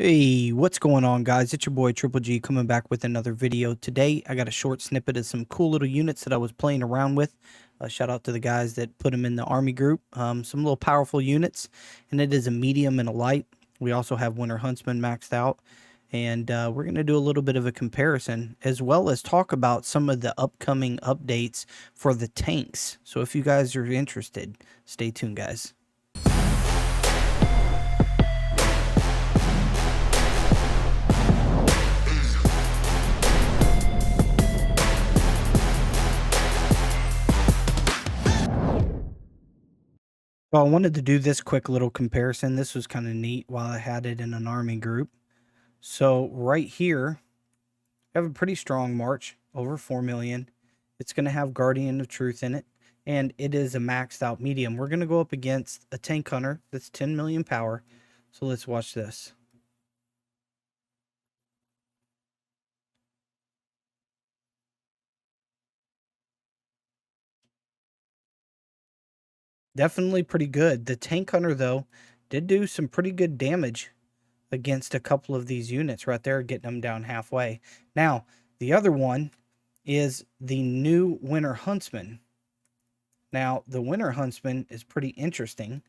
Hey, what's going on, guys? It's your boy Triple G coming back with another video. Today, I got a short snippet of some cool little units that I was playing around with. Shout out to the guys that put them in the army group. Some little powerful units, and it is a medium and a light. We also have Winter Huntsman maxed out, and we're going to do a little bit of a comparison, as well as talk about some of the upcoming updates for the tanks. So if you guys are interested, stay tuned, guys. Well, I wanted to do this quick little comparison. This was kind of neat while I had it in an army group. So right here, I have a pretty strong march, over 4 million. It's going to have Guardian of Truth in it, and it is a maxed out medium. We're going to go up against a tank hunter that's 10 million power. So let's watch this. Definitely pretty good. The tank hunter, though, did do some pretty good damage against a couple of these units right there, getting them down halfway. Now, the other one is the new Winter Huntsman. Now, the Winter Huntsman is pretty interesting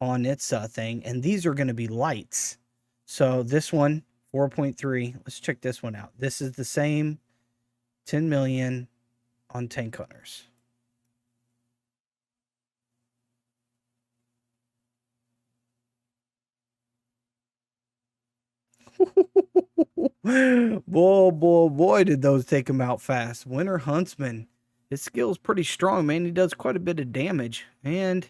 on its thing, and these are going to be lights. So this one, 4.3, let's check this one out. This is the same 10 million on tank hunters. Boy, did those take him out fast. Winter Huntsman, his skill's pretty strong, man. He does quite a bit of damage and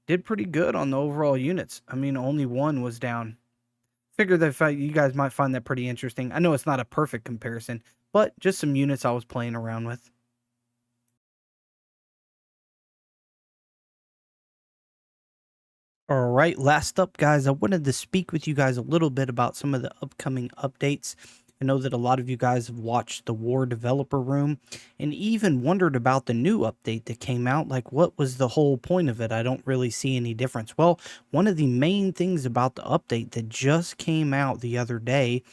did pretty good on the overall units. I mean, only one was down. Figured that you guys might find that pretty interesting. I know it's not a perfect comparison, but just some units I was playing around with. All right, last up, guys, I wanted to speak with you guys a little bit about some of the upcoming updates. I know that a lot of you guys have watched the War Developer Room and even wondered about the new update that came out. Like, what was the whole point of it? I don't really see any difference. Well, one of the main things about the update that just came out the other day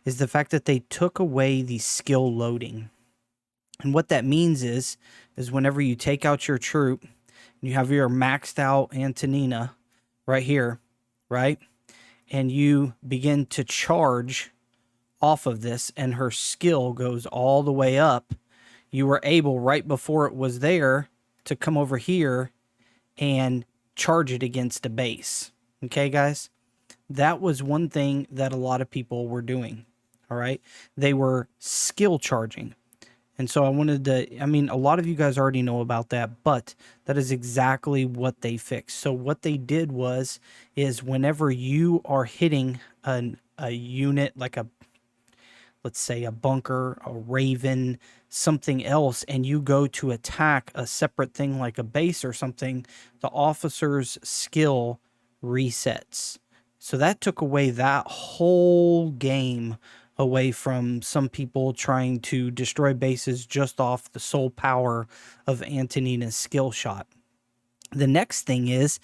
is the fact that they took away the skill loading. And what that means is whenever you take out your troop, and you have your maxed out Antonina right here, right? And you begin to charge off of this, and her skill goes all the way up. You were able, right before it was there, to come over here and charge it against a base. Okay, guys? That was one thing that a lot of people were doing. All right? They were skill charging. And so I wanted to, I mean, a lot of you guys already know about that, but that is exactly what they fixed. So what they did is whenever you are hitting a unit like let's say a bunker, a raven, something else, and you go to attack a separate thing like a base or something, the officer's skill resets. So that took away that whole game away from some people trying to destroy bases just off the sole power of Antonina's skill shot. The next thing is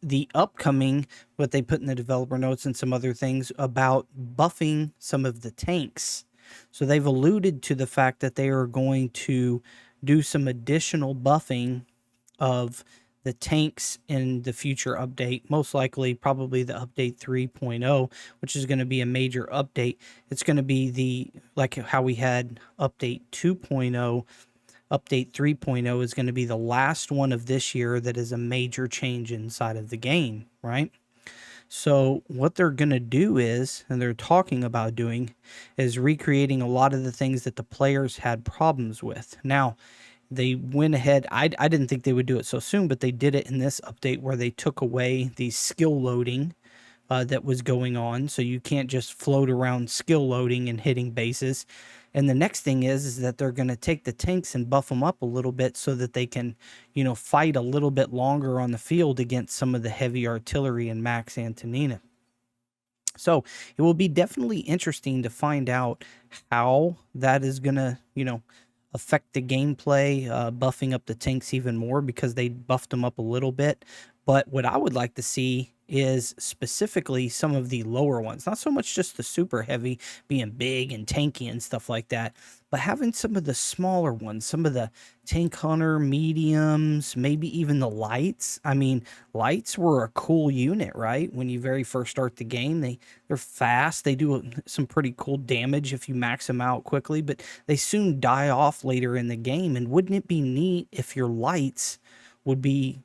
the upcoming, what they put in the developer notes and some other things about buffing some of the tanks. So they've alluded to the fact that they are going to do some additional buffing of the tanks in the future update, most likely probably the update 3.0, which is going to be a major update. It's going to be the, like how we had update 2.0, update 3.0 is going to be the last one of this year that is a major change inside of the game, right? So what they're going to do is, and they're talking about doing, is recreating a lot of the things that the players had problems with. Now, they went ahead. I didn't think they would do it so soon, but they did it in this update where they took away the skill loading that was going on. So you can't just float around skill loading and hitting bases. And the next thing is that they're going to take the tanks and buff them up a little bit so that they can, you know, fight a little bit longer on the field against some of the heavy artillery and Max Antonina. So it will be definitely interesting to find out how that is going to, you know, affect the gameplay, buffing up the tanks even more because they buffed them up a little bit. But what I would like to see is specifically some of the lower ones, not so much just the super heavy being big and tanky and stuff like that, but having some of the smaller ones, some of the tank hunter mediums, maybe even the lights. I mean, lights were a cool unit, right? When you very first start the game, they're fast. They do some pretty cool damage if you max them out quickly, but they soon die off later in the game. And wouldn't it be neat if your lights would be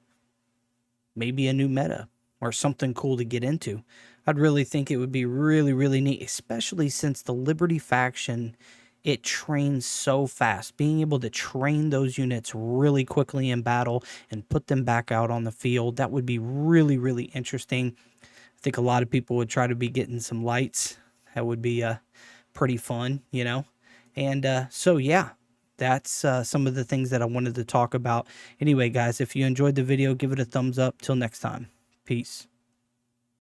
maybe a new meta or something cool to get into? I'd really think it would be really, really neat, especially since the Liberty faction, it trains so fast. Being able to train those units really quickly in battle and put them back out on the field, that would be really, really interesting. I think a lot of people would try to be getting some lights. That would be pretty fun, you know? And so, yeah, that's some of the things that I wanted to talk about. Anyway, guys, if you enjoyed the video, give it a thumbs up. Till next time. Peace.